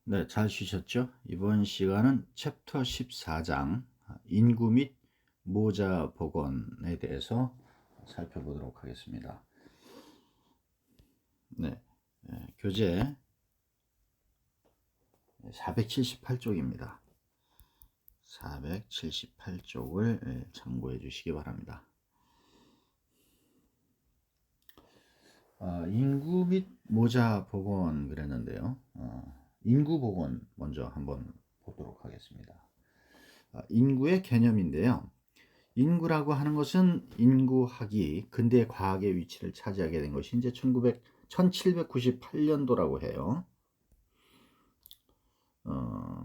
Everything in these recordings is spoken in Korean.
네, 잘 쉬셨죠? 이번 시간은 챕터 14장 인구 및 모자 복원에 대해서 살펴보도록 하겠습니다. 네, 교재 478쪽입니다. 478쪽을 참고해 주시기 바랍니다. 인구 및 모자 복원 그랬는데요. 인구 복원 먼저 한번 보도록 하겠습니다. 인구의 개념인데요. 인구라고 하는 것은 인구학이 근대 과학의 위치를 차지하게 된 것이 이제 1798년도라고 해요.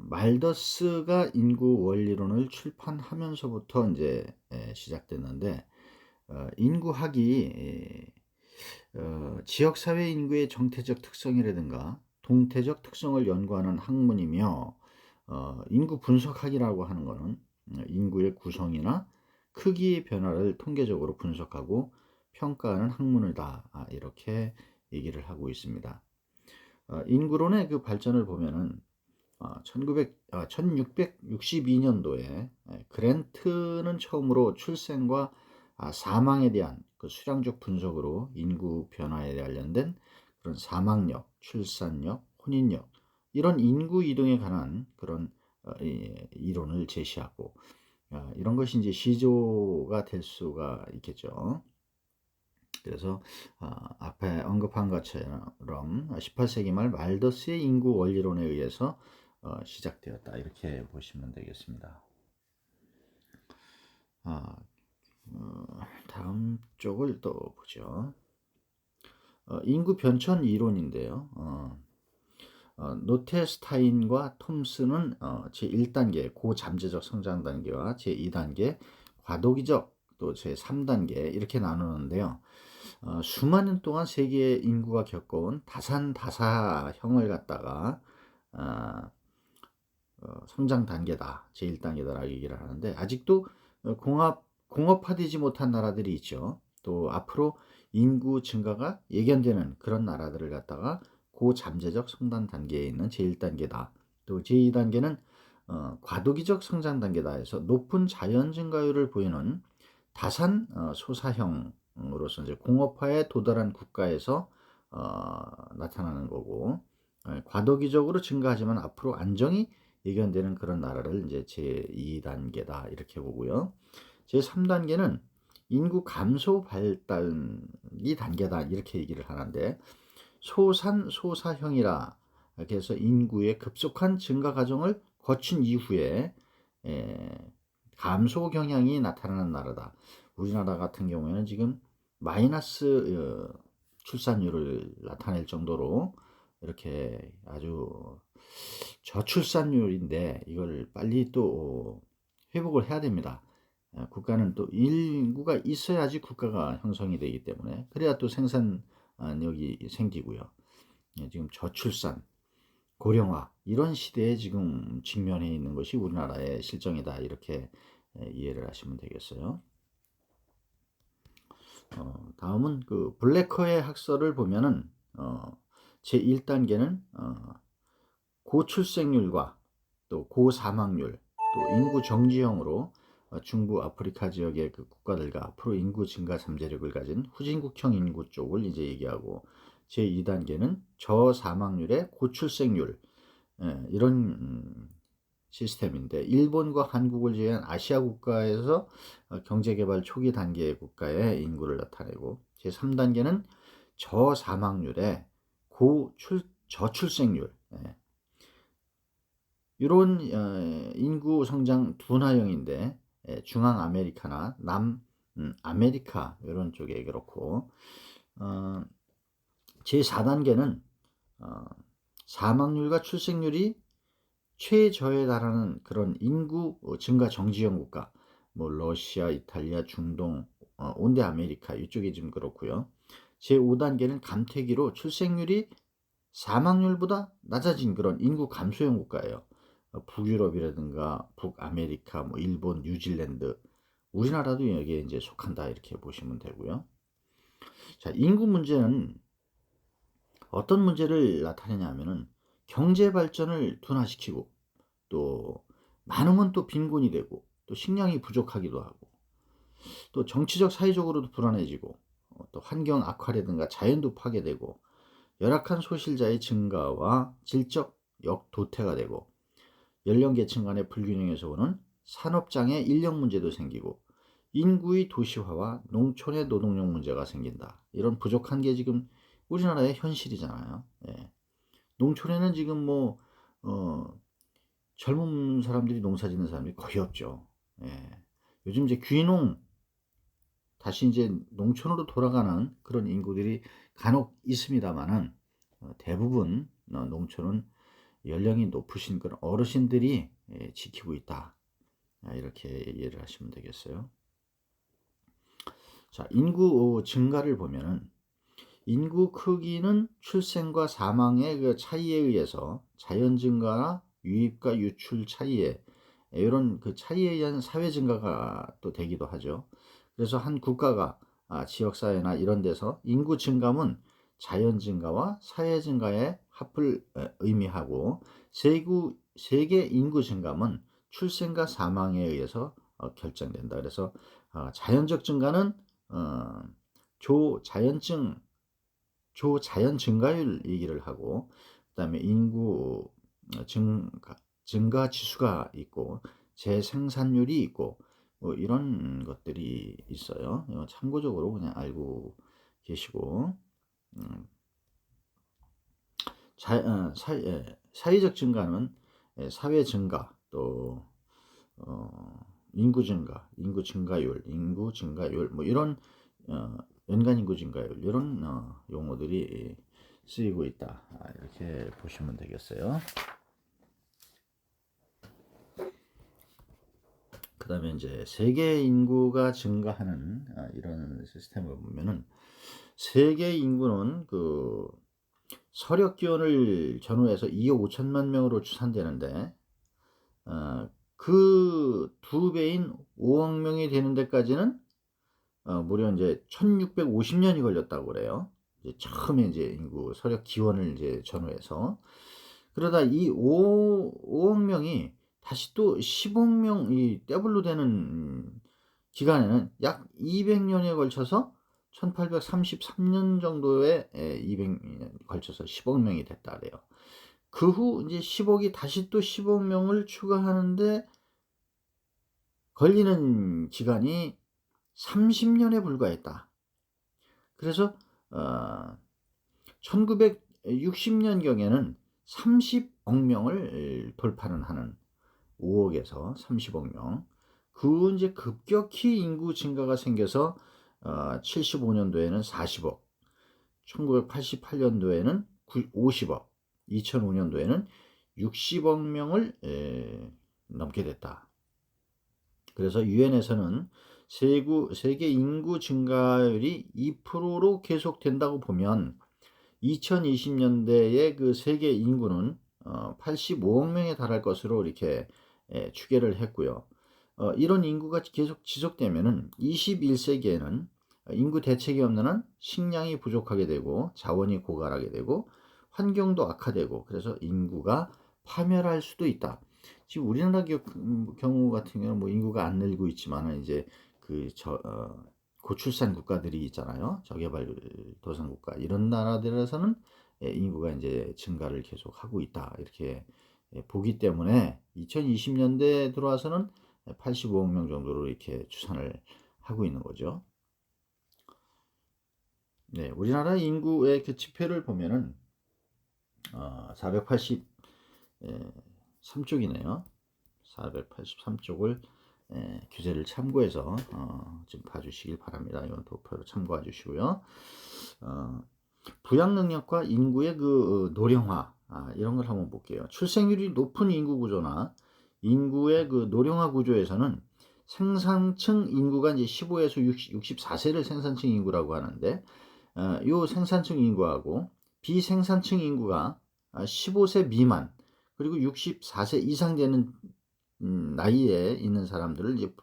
말더스가 인구 원리론을 출판하면서부터 이제 시작됐는데, 인구학이 지역사회 인구의 정태적 특성이라든가 동태적 특성을 연구하는 학문이며, 인구 분석학이라고 하는 것은 인구의 구성이나 크기의 변화를 통계적으로 분석하고 평가하는 학문이다. 이렇게 얘기를 하고 있습니다. 인구론의 그 발전을 보면은 1662년도에 그랜트는 처음으로 출생과 사망에 대한 그 수량적 분석으로 인구 변화에 관련된 그런 사망력, 출산력, 혼인력 이런 인구 이동에 관한 그런 이론을 제시하고 이런 것이 이제 시조가 될 수가 있겠죠. 그래서 앞에 언급한 것처럼 18세기 말 말더스의 인구 원리론에 의해서 시작되었다 이렇게 보시면 되겠습니다. 다음 쪽을 또 보죠. 인구 변천 이론인데요. 노테스타인과 톰슨은 제1단계 고잠재적 성장 단계와 제2단계 과도기적 또 제3단계 이렇게 나누는데요. 수많은 동안 세계 인구가 겪어온 다산다사형을 갖다가 성장 단계다, 제1단계다라고 얘기를 하는데 아직도 공업화되지 못한 나라들이 있죠. 또 앞으로 인구 증가가 예견되는 그런 나라들을 갖다가 고잠재적 성장 단계에 있는 제1단계다. 또 제2단계는 과도기적 성장 단계다 해서 높은 자연 증가율을 보이는 다산 소사형으로서 이제 공업화에 도달한 국가에서 나타나는 거고, 과도기적으로 증가하지만 앞으로 안정이 예견되는 그런 나라를 이제 제2단계다 이렇게 보고요. 제3단계는 인구 감소 발달이 단계다 이렇게 얘기를 하는데 소산소사형이라 그래서 인구의 급속한 증가 과정을 거친 이후에 감소 경향이 나타나는 나라다. 우리나라 같은 경우에는 지금 마이너스 출산율을 나타낼 정도로 이렇게 아주 저출산율인데 이걸 빨리 또 회복을 해야 됩니다. 국가는 또 인구가 있어야지 국가가 형성이 되기 때문에 그래야 또 생산력이 생기고요. 지금 저출산, 고령화 이런 시대에 지금 직면해 있는 것이 우리나라의 실정이다 이렇게 이해를 하시면 되겠어요. 다음은 그 블래커의 학설을 보면은 제1단계는 고출생률과 또 고사망률 또 인구 정지형으로 중부 아프리카 지역의 그 국가들과 앞으로 인구 증가 잠재력을 가진 후진국형 인구 쪽을 이제 얘기하고 제2단계는 저사망률의 고출생률 이런 시스템인데 일본과 한국을 제외한 아시아 국가에서 경제개발 초기 단계의 국가의 인구를 나타내고 제3단계는 저사망률의 저출생률 이런 인구 성장 둔화형인데 중앙 아메리카나 남 아메리카 이런 쪽에 그렇고 제4단계는 사망률과 출생률이 최저에 달하는 그런 인구 증가 정지형 국가 뭐 러시아, 이탈리아, 중동, 온대 아메리카 이쪽이 좀 그렇고요. 제5단계는 감퇴기로 출생률이 사망률보다 낮아진 그런 인구 감소형 국가예요. 북유럽이라든가 북아메리카, 뭐 일본, 뉴질랜드, 우리나라도 여기에 이제 속한다 이렇게 보시면 되고요. 자, 인구 문제는 어떤 문제를 나타내냐면은 경제 발전을 둔화시키고 또 많으면 또 빈곤이 되고 또 식량이 부족하기도 하고 또 정치적 사회적으로도 불안해지고 또 환경 악화라든가 자연도 파괴되고 열악한 소실자의 증가와 질적 역도태가 되고 연령계층 간의 불균형에서 오는 산업장애 인력 문제도 생기고 인구의 도시화와 농촌의 노동력 문제가 생긴다. 이런 부족한 게 지금 우리나라의 현실이잖아요. 예. 농촌에는 지금 뭐 젊은 사람들이 농사 짓는 사람이 거의 없죠. 예. 요즘 이제 귀농 다시 이제 농촌으로 돌아가는 그런 인구들이 간혹 있습니다만은 대부분 농촌은 연령이 높으신 그런 어르신들이 지키고 있다. 이렇게 이해를 하시면 되겠어요. 자, 인구 증가를 보면은 인구 크기는 출생과 사망의 그 차이에 의해서 자연 증가나 유입과 유출 차이에 이런 그 차이에 의한 사회 증가가 또 되기도 하죠. 그래서 한 국가가 지역 사회나 이런 데서 인구 증가는 자연 증가와 사회 증가의 합을 의미하고 세계 인구 증가는 출생과 사망에 의해서 결정된다. 그래서 자연적 증가는 조자연증 조자연 증가율 얘기를 하고 그다음에 인구 증가 지수가 있고 재생산률이 있고 뭐 이런 것들이 있어요. 참고적으로 그냥 알고 계시고 사회적 증가는 사회 증가 또 인구 증가, 인구 증가율 뭐 이런 연간 인구 증가율 이런 용어들이 쓰이고 있다. 이렇게 보시면 되겠어요. 그 다음에 이제 세계 인구가 증가하는 이런 시스템을 보면은 세계 인구는 그 서력 기원을 전후해서 2억 5천만 명으로 추산되는데 그 두 배인 5억 명이 되는 데까지는 무려 이제 1650년이 걸렸다고 그래요. 이제 처음에 이제 인구 서력 기원을 이제 전후해서 그러다 이 5억 명이 다시 또 10억 명이 더블로 되는 기간에는 약 200년에 걸쳐서 1833년 정도에 200년에 걸쳐서 10억 명이 됐다 그래요. 그 후 이제 10억이 다시 또 10억 명을 추가하는데 걸리는 기간이 30년에 불과했다. 그래서 1960년경에는 30억 명을 돌파는 하는 5억에서 30억 명. 그 이제 급격히 인구 증가가 생겨서 75년도에는 40억, 1988년도에는 50억, 2005년도에는 60억 명을 넘게 됐다. 그래서 유엔에서는 세계 인구 증가율이 2%로 계속된다고 보면 2020년대의 그 세계 인구는 85억 명에 달할 것으로 이렇게 추계를 했고요. 이런 인구가 계속 지속되면은 21세기에는 인구 대책이 없는 한 식량이 부족하게 되고 자원이 고갈하게 되고 환경도 악화되고 그래서 인구가 파멸할 수도 있다. 지금 우리나라 경우 같은 경우는 뭐 인구가 안 늘고 있지만은 이제 고출산 국가들이 있잖아요. 저개발도상 국가 이런 나라들에서는 인구가 이제 증가를 계속 하고 있다. 이렇게 보기 때문에 2020년대 들어와서는 85억 명 정도로 이렇게 추산을 하고 있는 거죠. 네, 우리나라 인구의 그 지표를 보면은 483쪽이네요. 483쪽을 규제를 참고해서 좀 봐주시길 바랍니다. 이건 도표로 참고해 주시고요. 부양 능력과 인구의 그 노령화 이런 걸 한번 볼게요. 출생률이 높은 인구 구조나 인구의 그 노령화 구조에서는 생산층 인구가 이제 15에서 64세를 생산층 인구라고 하는데 요 생산층 인구하고 비생산층 인구가 15세 미만 그리고 64세 이상 되는 나이에 있는 사람들을 이제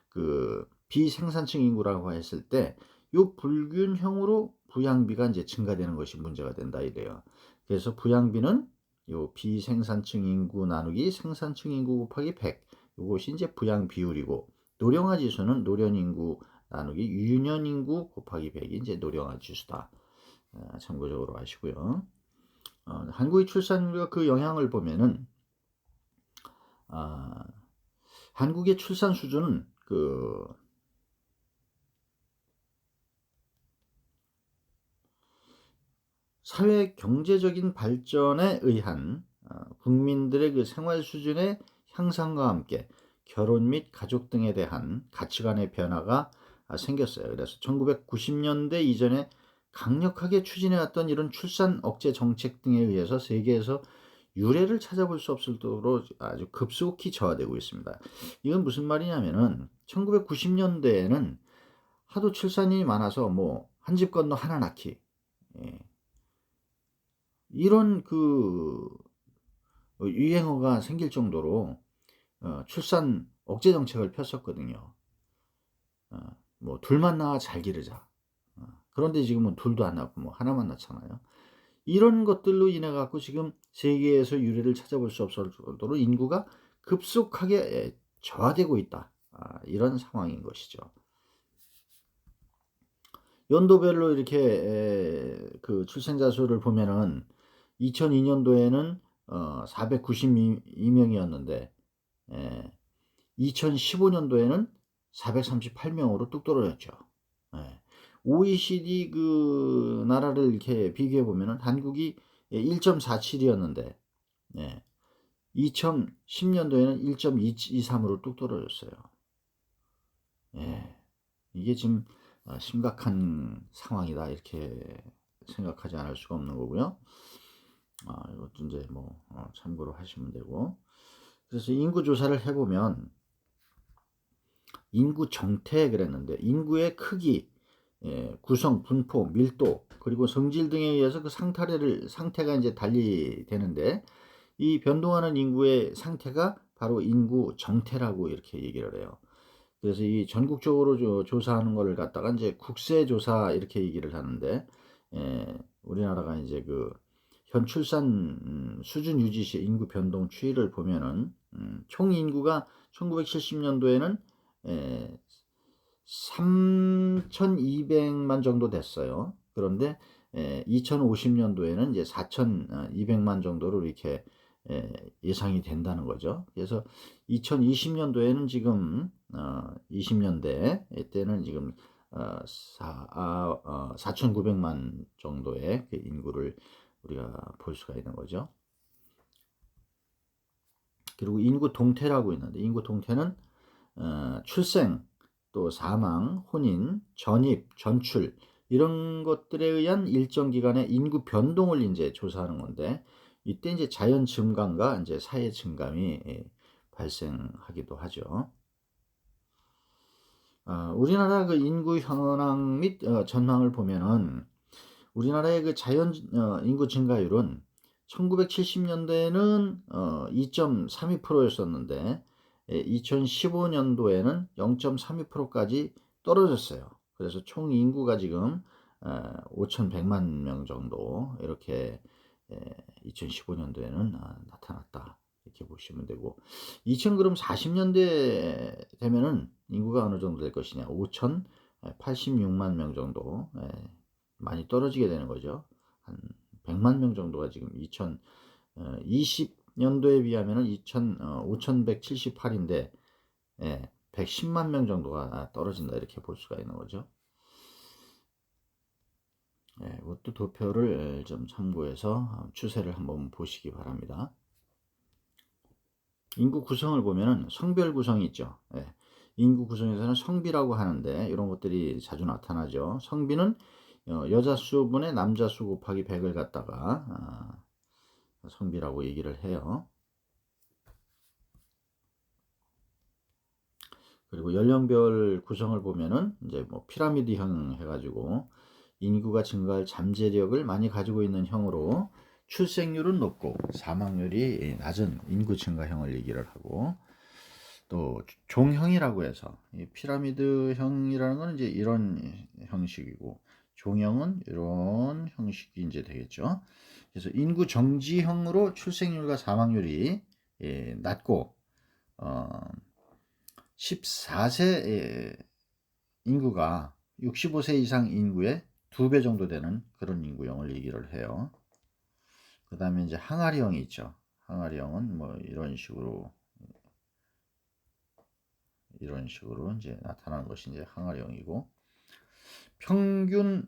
그 비생산층 인구라고 했을 때 요 불균형으로 부양비가 이제 증가되는 것이 문제가 된다 이래요. 그래서 부양비는 요 비생산층 인구 나누기 생산층 인구 곱하기 100, 요것이 이제 부양 비율이고, 노령화 지수는 노령 인구 나누기 유년 인구 곱하기 100이 이제 노령화 지수다. 참고적으로 아시고요. 한국의 출산율과 그 영향을 보면은, 한국의 출산 수준은 그 사회 경제적인 발전에 의한 국민들의 그 생활 수준의 향상과 함께 결혼 및 가족 등에 대한 가치관의 변화가 생겼어요. 그래서 1990년대 이전에 강력하게 추진해왔던 이런 출산 억제 정책 등에 의해서 세계에서 유례를 찾아볼 수 없을 정도로 아주 급속히 저하되고 있습니다. 이건 무슨 말이냐면은 1990년대에는 하도 출산이 많아서 뭐 한 집 건너 하나 낳기, 예, 이런 그 유행어가 생길 정도로 출산 억제 정책을 폈었거든요. 뭐 둘만 낳아 잘 기르자. 그런데 지금은 둘도 안 낳고 뭐 하나만 낳잖아요. 이런 것들로 인해 갖고 지금 세계에서 유례를 찾아볼 수 없을 정도로 인구가 급속하게 저하되고 있다. 이런 상황인 것이죠. 연도별로 이렇게 그 출생자 수를 보면은 2002년도에는 492명이었는데, 2015년도에는 438명으로 뚝 떨어졌죠. OECD 그 나라를 이렇게 비교해 보면은 한국이 1.47이었는데, 2010년도에는 1.223으로 뚝 떨어졌어요. 이게 지금 심각한 상황이다, 이렇게 생각하지 않을 수가 없는 거고요. 이것도 이제 뭐 참고로 하시면 되고. 그래서 인구 조사를 해보면 인구 정태 그랬는데, 인구의 크기, 구성, 분포, 밀도, 그리고 성질 등에 의해서 그 상태가 이제 달리 되는데, 이 변동하는 인구의 상태가 바로 인구 정태라고 이렇게 얘기를 해요. 그래서 이 전국적으로 조사하는 거를 갖다가 이제 국세조사 이렇게 얘기를 하는데, 우리나라가 이제 그 현 출산 수준 유지 시 인구 변동 추이를 보면은, 총 인구가 1970년도에는 3,200만 정도 됐어요. 그런데 2050년도에는 이제 4,200만 정도로 이렇게 예상이 된다는 거죠. 그래서 2020년도에는 지금 20년대 때는 지금 4,900만 정도의 그 인구를 우리가 볼 수가 있는 거죠. 그리고 인구 동태라고 있는데, 인구 동태는 출생, 또 사망, 혼인, 전입, 전출, 이런 것들에 의한 일정 기간의 인구 변동을 이제 조사하는 건데, 이때 이제 자연 증감과 이제 사회 증감이 발생하기도 하죠. 우리나라 그 인구 현황 및 전망을 보면은, 우리나라의 그 자연 인구 증가율은 1970년대에는 2.32%였었는데, 2015년도에는 0.32%까지 떨어졌어요. 그래서 총 인구가 지금 5,100만 명 정도 이렇게 2015년도에는 나타났다, 이렇게 보시면 되고, 2040년대 되면은 인구가 어느 정도 될 것이냐, 5,086만 명 정도 많이 떨어지게 되는 거죠. 한 100만 명 정도가 지금 2020년도에 비하면은 5,178인데 110만 명 정도가 떨어진다, 이렇게 볼 수가 있는 거죠. 이것도 도표를 좀 참고해서 추세를 한번 보시기 바랍니다. 인구 구성을 보면은 성별 구성이 있죠. 인구 구성에서는 성비라고 하는데, 이런 것들이 자주 나타나죠. 성비는 여자 수분의 남자 수 곱하기 100을 갖다가 성비라고 얘기를 해요. 그리고 연령별 구성을 보면은 이제 뭐 피라미드형 해가지고 인구가 증가할 잠재력을 많이 가지고 있는 형으로 출생률은 높고 사망률이 낮은 인구 증가형을 얘기를 하고, 또 종형이라고 해서 이 피라미드형이라는 건 이제 이런 형식이고, 종형은 이런 형식이 이제 되겠죠. 그래서 인구 정지형으로 출생률과 사망률이 낮고 14세 인구가 65세 이상 인구의 2배 정도 되는 그런 인구형을 얘기를 해요. 그 다음에 이제 항아리형이 있죠. 항아리형은 뭐 이런 식으로 이제 나타나는 것이 이제 항아리형이고, 평균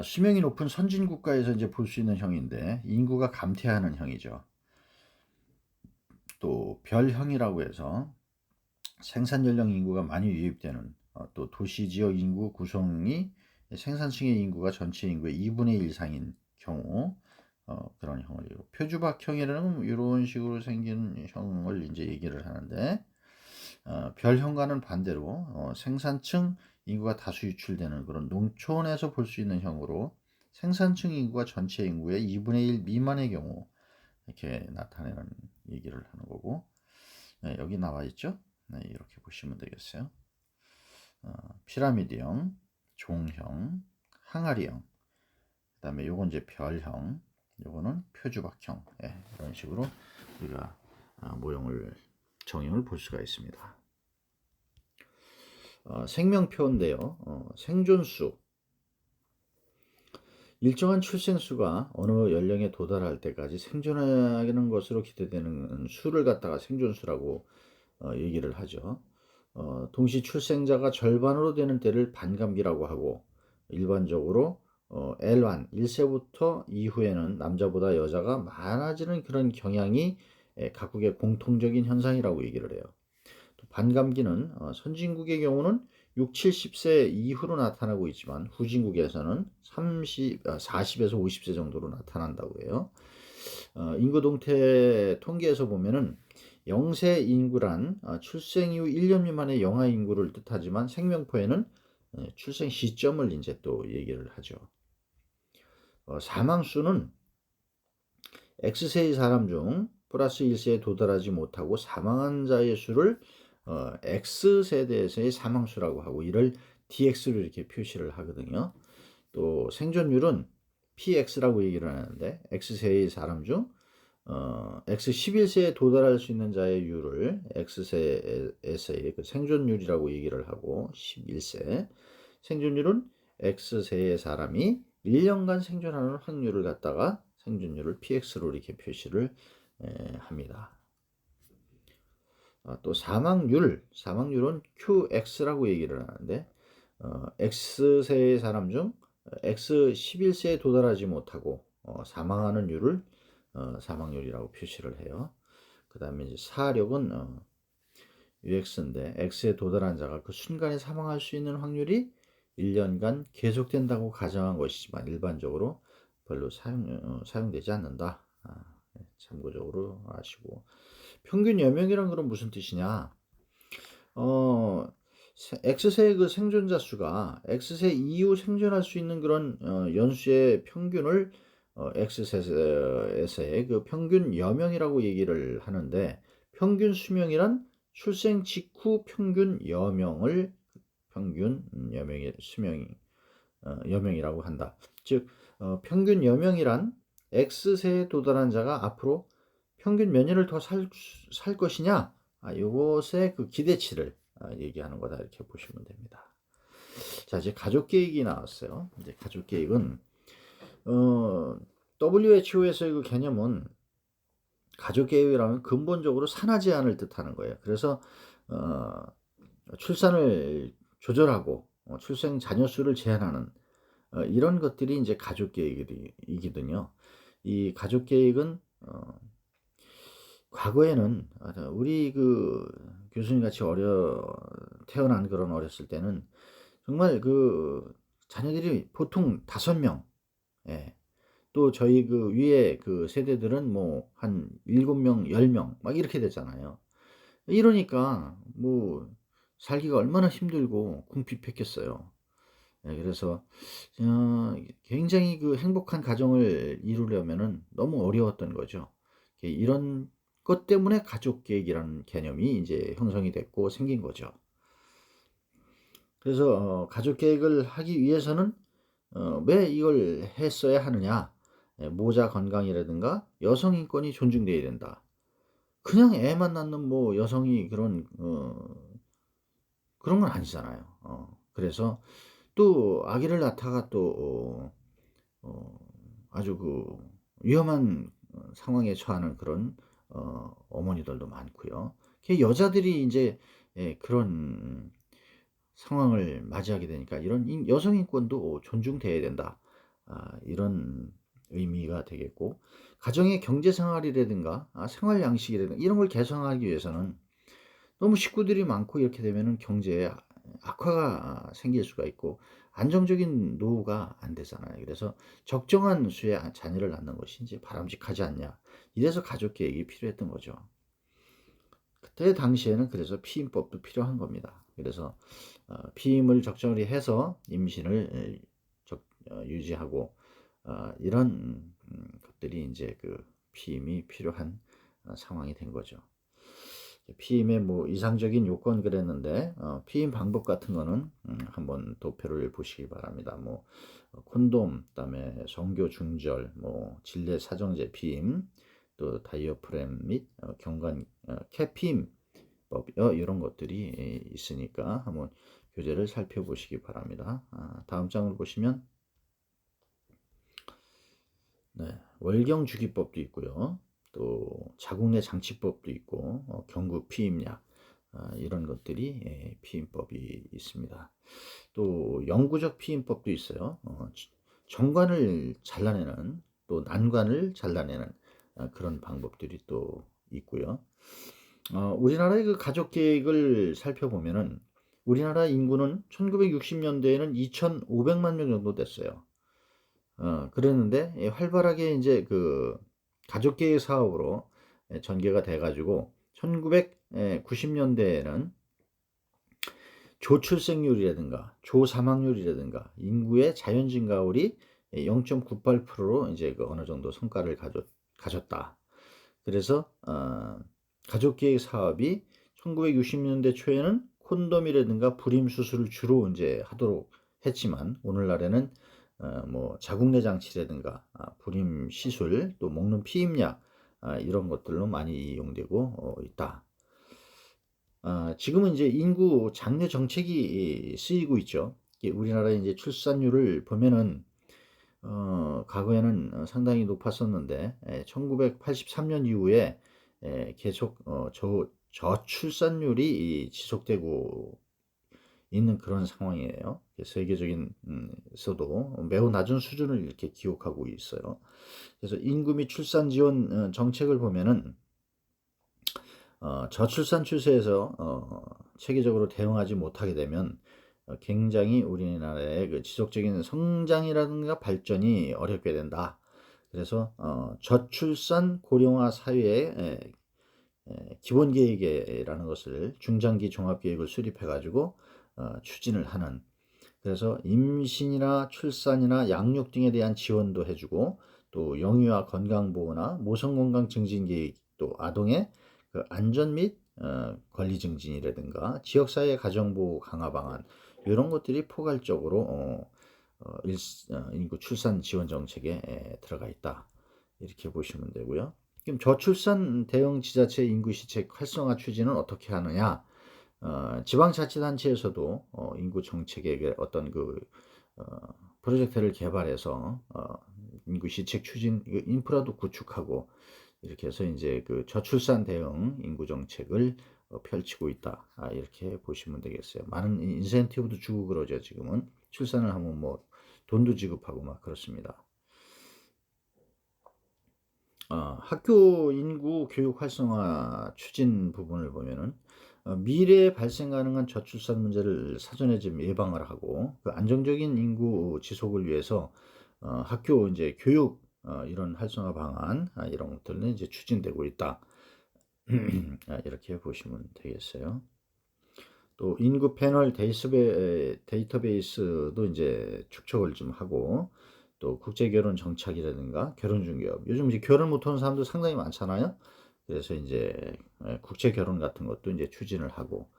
수명이 높은 선진 국가에서 이제 볼 수 있는 형인데 인구가 감퇴하는 형이죠. 또 별형이라고 해서 생산 연령 인구가 많이 유입되는 또 도시 지역 인구 구성이 생산층의 인구가 전체 인구의 2분의 1 이상인 경우 그런 형을 이고, 표주박형이라는 이런 식으로 생긴 형을 이제 얘기를 하는데 별형과는 반대로 생산층 인구가 다수 유출되는 그런 농촌에서 볼 수 있는 형으로 생산층 인구가 전체 인구의 2분의 1 미만의 경우 이렇게 나타내는 얘기를 하는 거고, 네, 여기 나와 있죠. 네, 이렇게 보시면 되겠어요. 피라미드형, 종형, 항아리형, 그 다음에 요건 이제 별형, 요거는 표주박형, 네, 이런 식으로 우리가 정형을 볼 수가 있습니다. 생명표인데요. 생존수, 일정한 출생수가 어느 연령에 도달할 때까지 생존하는 것으로 기대되는 수를 갖다가 생존수라고 얘기를 하죠. 동시 출생자가 절반으로 되는 때를 반감기라고 하고, 일반적으로 L1, 1세부터 이후에는 남자보다 여자가 많아지는 그런 경향이 각국의 공통적인 현상이라고 얘기를 해요. 또 반감기는 선진국의 경우는 6, 70세 이후로 나타나고 있지만 후진국에서는 40에서 50세 정도로 나타난다고 해요. 인구 동태 통계에서 보면은 영세 인구란 출생 이후 1년 미만의 영아 인구를 뜻하지만 생명표에는 출생 시점을 이제 또 얘기를 하죠. 사망수는 X세의 사람 중 플러스 1세에 도달하지 못하고 사망한 자의 수를 X세대에서의 사망수라고 하고, 이를 DX로 이렇게 표시를 하거든요. 또 생존율은 PX라고 얘기를 하는데 X세의 사람 중 X 11세에 도달할 수 있는 자의 율을 X세에서의 그 생존율이라고 얘기를 하고, 11세 생존율은 X세의 사람이 1년간 생존하는 확률을 갖다가 생존율을 PX로 이렇게 표시를 합니다. 또 사망률은 QX라고 얘기를 하는데 X세의 사람 중 X 11세에 도달하지 못하고 사망하는 율을 사망률이라고 표시를 해요. 그 다음에 이제 사력은 UX인데 X에 도달한 자가 그 순간에 사망할 수 있는 확률이 1년간 계속된다고 가정한 것이지만 일반적으로 별로 사용되지 않는다. 참고적으로 아시고, 평균 여명이란 건 무슨 뜻이냐? X세의 그 생존자 수가 X세 이후 생존할 수 있는 그런 연수의 평균을 X세에서의 그 평균 여명이라고 얘기를 하는데, 평균 수명이란 출생 직후 평균 여명을 여명이라고 한다. 즉 평균 여명이란 X세에 도달한 자가 앞으로 평균 몇 년을 더 살 것이냐, 이것의 그 기대치를 얘기하는 거다, 이렇게 보시면 됩니다. 자, 이제 가족 계획이 나왔어요. 이제 가족 계획은 WHO에서의 그 개념은 가족 계획이라면 근본적으로 산하 제한을 뜻하는 거예요. 그래서 출산을 조절하고 출생 자녀 수를 제한하는 이런 것들이 이제 가족 계획이거든요. 이 가족 계획은 과거에는 우리 그 교수님 같이 태어난 그런 어렸을 때는 정말 그 자녀들이 보통 5명, 예. 또 저희 그 위에 그 세대들은 뭐 한 7명, 10명 막 이렇게 됐잖아요. 이러니까 뭐 살기가 얼마나 힘들고 궁핍했겠어요. 예, 그래서 굉장히 그 행복한 가정을 이루려면은 너무 어려웠던 거죠. 이런 것 때문에 가족 계획이라는 개념이 이제 형성이 됐고 생긴 거죠. 그래서 가족 계획을 하기 위해서는 왜 이걸 했어야 하느냐? 모자 건강이라든가 여성 인권이 존중돼야 된다. 그냥 애만 낳는 뭐 여성이 그런 건 아니잖아요. 그래서 또 아기를 낳다가 또 아주 위험한 상황에 처하는 그런 어머니들도 많고요. 여자들이 인제 그런 상황을 맞이하게 되니까 이런 여성 인권도 존중돼야 된다. 이런 의미가 되겠고, 가정의 경제 생활이라든가 생활 양식이라든가 이런 걸 개선하기 위해서는 너무 식구들이 많고 이렇게 되면은 경제에 악화가 생길 수가 있고 안정적인 노후가 안 되잖아요. 그래서 적정한 수의 자녀를 낳는 것이 인제 바람직하지 않냐. 이래서 가족 계획이 필요했던 거죠. 그때 당시에는 그래서 피임법도 필요한 겁니다. 그래서 피임을 적절히 해서 임신을 유지하고 이런 것들이 인제 피임이 필요한 상황이 된 거죠. 피임의 뭐 이상적인 요건 그랬는데 피임 방법 같은 거는 한번 도표를 보시기 바랍니다. 뭐 콘돔, 그다음에 성교 중절, 뭐 질내 사정제 피임, 또 다이어프램 및 경관 캐피임법 이런 것들이 있으니까 한번 교재를 살펴보시기 바랍니다. 다음 장을 보시면 월경주기법도 있고요. 또 자궁내 장치법도 있고 경구 피임약 이런 것들이 피임법이 있습니다. 또 영구적 피임법도 있어요. 정관을 잘라내는 또 난관을 잘라내는 그런 방법들이 또 있고요. 우리나라의 가족 계획을 살펴보면은 우리나라 인구는 1960년대에는 2,500만 명 정도 됐어요. 그랬는데 활발하게 인제 가족 계획 사업으로 전개가 돼 가지고 1990 년대에는 조출생률이라든가 조사망률이라든가 인구의 자연 증가율이 0.98%로 인제 어느 정도 성과를 가졌다. 그래서 가족 계획 사업이 1960 년대 초에는 콘돔이라든가 불임 수술을 주로 인제 하도록 했지만 오늘날에는 뭐 자궁내 장치라든가 불임 시술 또 먹는 피임약 이런 것들로 많이 이용되고 있다. 지금은 이제 인구 장려 정책이 쓰이고 있죠. 이게 우리나라의 이제 출산율을 보면은 과거에는 상당히 높았었는데 1983년 이후에 계속 저출산율이 지속되고 있는 그런 상황이에요. 세계적인 에서도 매우 낮은 수준을 이렇게 기록하고 있어요. 그래서 인구 및 출산 지원 정책을 보면은 저출산 추세에서 체계적으로 대응하지 못하게 되면 굉장히 우리나라의 지속적인 성장이라든가 발전이 어렵게 된다. 그래서 저출산 고령화 사회의 기본 계획이라는 것을 중장기 종합 계획을 수립해 가지고 추진을 하는, 그래서 임신이나 출산이나 양육 등에 대한 지원도 해주고 또 영유아 건강보호나 모성건강 증진 계획, 또 아동의 안전 및 권리 증진이라든가 지역사회 가정보호 강화 방안 이런 것들이 포괄적으로 인구 출산 지원 정책에 들어가 있다. 이렇게 보시면 되고요. 그럼 저출산 대응 지자체 인구 시책 활성화 추진은 어떻게 하느냐? 지방자치단체에서도 인구 정책의 어떤 어, 프로젝트를 개발해서 인구 시책 추진 인프라도 구축하고 이렇게 해서 이제 저출산 대응 인구 정책을 펼치고 있다. 이렇게 보시면 되겠어요. 많은 인센티브도 주고 그러죠. 지금은 출산을 하면 뭐 돈도 지급하고 막 그렇습니다. 학교 인구 교육 활성화 추진 부분을 보면은 미래에 발생 가능한 저출산 문제를 사전에 좀 예방을 하고 안정적인 인구 지속을 위해서 학교 이제 교육 이런 활성화 방안 이런 것들은 이제 추진되고 있다. 이렇게 보시면 되겠어요. 또 인구 패널 데이터베이스도 이제 축적을 좀 하고 또 국제 결혼 정착이라든가 결혼 중개업, 요즘 이제 결혼 못 하는 사람도 상당히 많잖아요. 그래서 이제 국제 결혼 같은 것도 이제 추진을 하고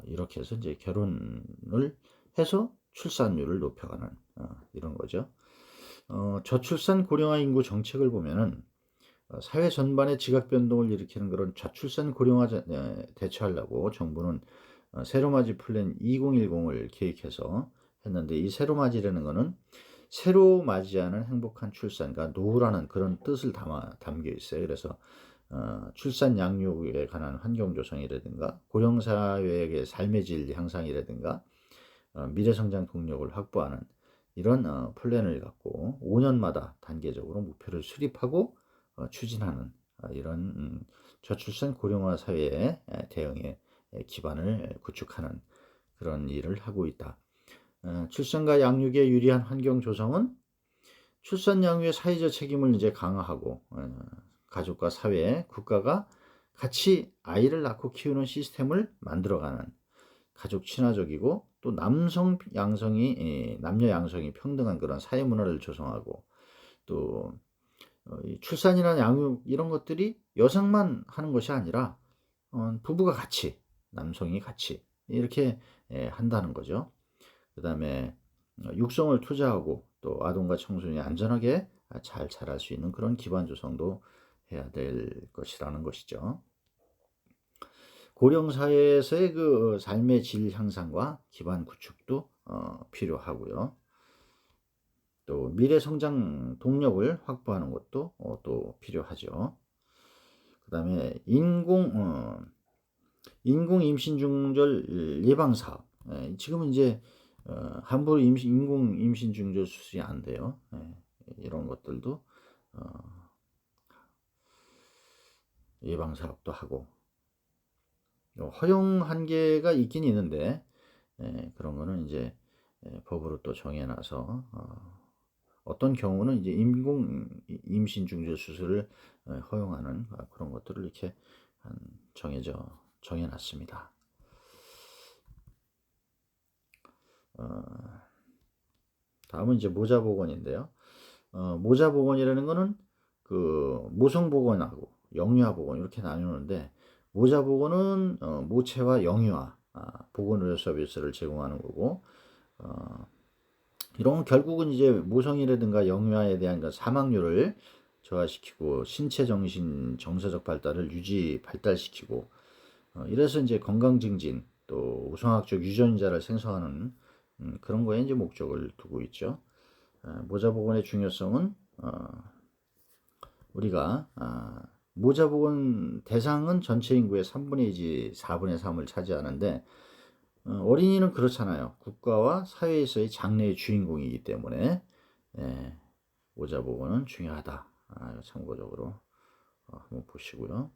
이렇게 해서 이제 결혼을 해서 출산율을 높여가는 이런 거죠. 저출산 고령화 인구 정책을 보면은 사회 전반의 지각 변동을 일으키는 그런 저출산 고령화 대처하려고 정부는 세로맞이 플랜 2010을 계획해서 했는데, 이 세로맞이라는 거는 새로 맞이하는 행복한 출산과 노후라는 그런 뜻을 담겨 있어요. 그래서 출산 양육에 관한 환경 조성이라든가 고령 사회의 삶의 질 향상이라든가 미래 성장 동력을 확보하는 이런 플랜을 갖고 5년마다 단계적으로 목표를 수립하고 추진하는 이런 저출산 고령화 사회의 대응에 기반을 구축하는 그런 일을 하고 있다. 출산과 양육에 유리한 환경 조성은 출산 양육의 사회적 책임을 이제 강화하고 가족과 사회, 국가가 같이 아이를 낳고 키우는 시스템을 만들어가는 가족 친화적이고 또 남녀 양성이 평등한 그런 사회 문화를 조성하고, 또 출산이나 양육 이런 것들이 여성만 하는 것이 아니라 부부가 같이, 남성이 같이 이렇게 한다는 거죠. 그 다음에 육성을 투자하고 또 아동과 청소년이 안전하게 잘 자랄 수 있는 그런 기반 조성도 해야 될 것이라는 것이죠. 고령 사회에서의 그 삶의 질 향상과 기반 구축도 필요하고요. 또 미래 성장 동력을 확보하는 것도 또 필요하죠. 그 다음에 인공 임신 중절 예방 사업. 지금은 이제 함부로 인공 임신 중절 수술이 안 돼요. 이런 것들도 예방 사업도 하고, 허용 한계가 있긴 있는데 그런 거는 이제 법으로 또 정해놔서 어떤 경우는 이제 인공 임신 중절 수술을 허용하는 그런 것들을 이렇게 정해놨습니다. 다음은 이제 모자보건인데요. 모자보건이라는 거는 그 모성보건하고 영유아보건 이렇게 나누는데, 모자보건은 모체와 영유아 보건의료 서비스를 제공하는 거고, 이런 결국은 이제 모성이라든가 영유아에 대한 그 사망률을 저하시키고 신체 정신 정서적 발달을 발달시키고, 이래서 이제 건강 증진 또 우성학적 유전자를 생성하는 그런 거에 이제 목적을 두고 있죠. 모자보건의 중요성은 우리가 모자보건 대상은 전체 인구의 3분의 2지 4분의 3을 차지하는데, 어린이는 그렇잖아요. 국가와 사회에서의 장래의 주인공이기 때문에 모자보건은 중요하다. 참고적으로 한번 보시고요.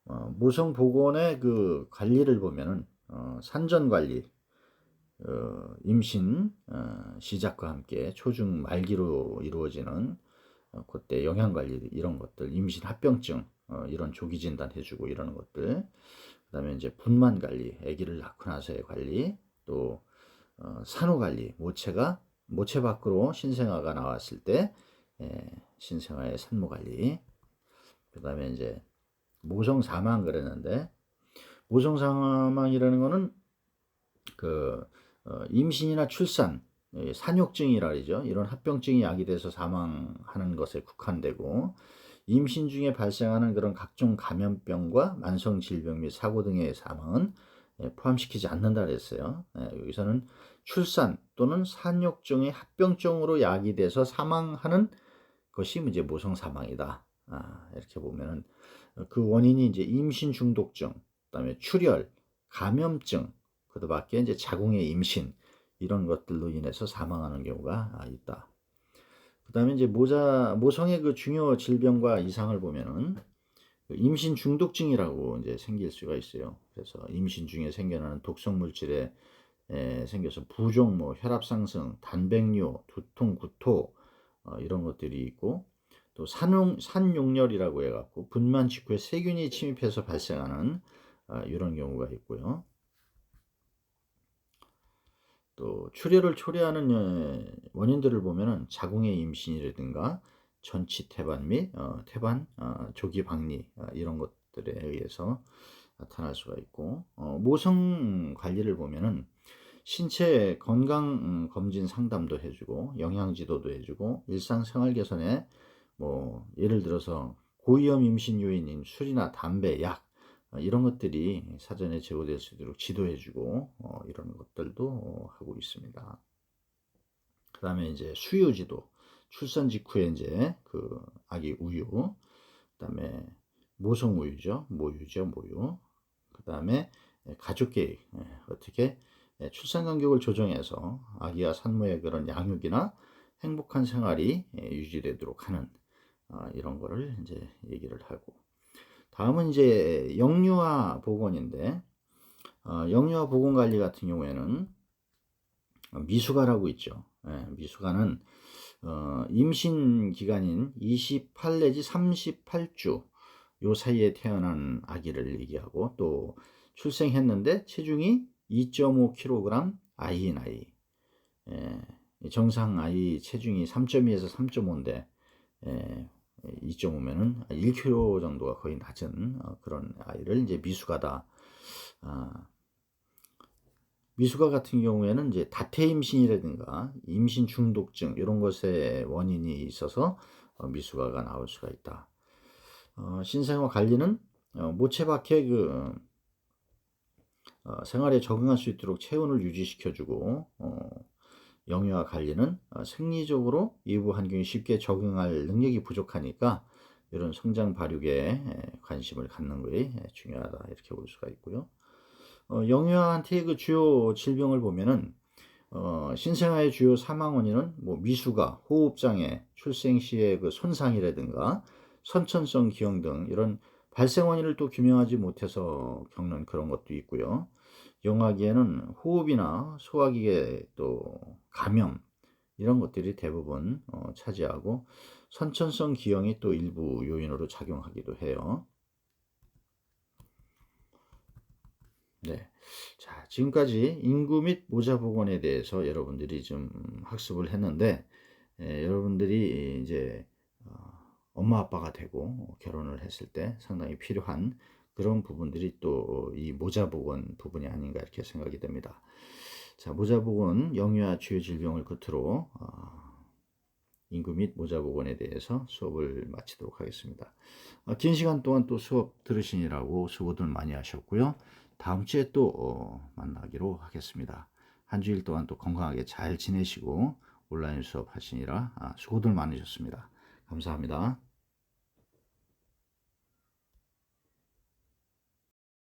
모성보건의 그 관리를 보면은 산전관리, 임신 시작과 함께 초중 말기로 이루어지는 그때 영양관리 이런 것들, 임신 합병증 이런 조기 진단 해주고 이러는 것들, 그 다음에 이제 분만 관리, 아기를 낳고 나서의 관리, 또 산후 관리, 모체 밖으로 신생아가 나왔을 때 신생아의 산모 관리, 그 다음에 이제 모성 사망 그랬는데, 모성 사망이라는 거는 그 임신이나 출산, 산욕증이라 그러죠. 이런 합병증이 야기돼서 사망하는 것에 국한되고, 임신 중에 발생하는 그런 각종 감염병과 만성 질병 및 사고 등의 사망은 포함시키지 않는다 그랬어요. 여기서는 출산 또는 산욕증의 합병증으로 야기돼서 사망하는 것이 이제 모성 사망이다. 이렇게 보면은 그 원인이 이제 임신 중독증, 그다음에 출혈, 감염증, 그 밖에 이제 자궁의 임신 이런 것들로 인해서 사망하는 경우가 있다. 그다음에 이제 모성의 그 중요 질병과 이상을 보면은 임신 중독증이라고 이제 생길 수가 있어요. 그래서 임신 중에 생겨나는 독성 물질에 생겨서 부종, 뭐 혈압 상승, 단백뇨, 두통, 구토 이런 것들이 있고, 또 산용열이라고 해갖고 분만 직후에 세균이 침입해서 발생하는 이런 경우가 있고요. 또 출혈을 초래하는 원인들을 보면은 자궁의 임신이라든가 전치 태반 및 태반 조기 박리 이런 것들에 의해서 나타날 수가 있고, 모성 관리를 보면은 신체 건강 검진 상담도 해주고 영양 지도도 해주고 일상생활 개선에 뭐 예를 들어서 고위험 임신 요인인 술이나 담배, 약 이런 것들이 사전에 제거될 수 있도록 지도해주고 이런 것들도 하고 있습니다. 그 다음에 이제 수유 지도, 출산 직후에 이제 그 아기 우유, 그 다음에 모성 우유죠, 모유. 그 다음에 가족 계획, 어떻게 출산 간격을 조정해서 아기와 산모의 그런 양육이나 행복한 생활이 유지되도록 하는 이런 거를 이제 얘기를 하고, 다음은 이제 영유아 보건인데, 영유아 보건 관리 같은 경우에는 미숙아라고 있죠. 미숙아는 임신 기간인 28 내지 38주 요 사이에 태어난 아기를 얘기하고, 또 출생했는데 체중이 2.5kg 아이인 아이, 정상 아이 체중이 3.2에서 3.5인데 2.5면은 1kg 정도가 거의 낮은 그런 아이를 이제 미숙아다. 미숙아 같은 경우에는 이제 다태임신이라든가 임신 중독증 이런 것에 원인이 있어서 미숙아가 나올 수가 있다. 신생아 관리는 모체박해 생활에 적응할 수 있도록 체온을 유지시켜주고, 영유아 관리는 생리적으로 외부 환경에 쉽게 적응할 능력이 부족하니까 이런 성장 발육에 관심을 갖는 것이 중요하다, 이렇게 볼 수가 있고요. 영유아한테 그 주요 질병을 보면은 신생아의 주요 사망 원인은 뭐 미숙아, 호흡장애, 출생 시의 그 손상이라든가 선천성 기형 등 이런 발생 원인을 또 규명하지 못해서 겪는 그런 것도 있고요. 영아기에는 호흡이나 소화기계 또 감염 이런 것들이 대부분 차지하고, 선천성 기형이 또 일부 요인으로 작용하기도 해요. 네. 자, 지금까지 인구 및 모자 보건에 대해서 여러분들이 좀 학습을 했는데, 여러분들이 이제 엄마 아빠가 되고 결혼을 했을 때 상당히 필요한 그런 부분들이 또 이 모자 보건 부분이 아닌가 이렇게 생각이 됩니다. 자, 모자 보건 영유아 주요 질병을 끝으로 인구 및 모자 보건에 대해서 수업을 마치도록 하겠습니다. 긴 시간 동안 또 수업 들으시느라고 수고들 많이 하셨고요. 다음 주에 또 만나기로 하겠습니다. 한 주일 동안 또 건강하게 잘 지내시고 온라인 수업 하시느라 수고들 많으셨습니다. 감사합니다.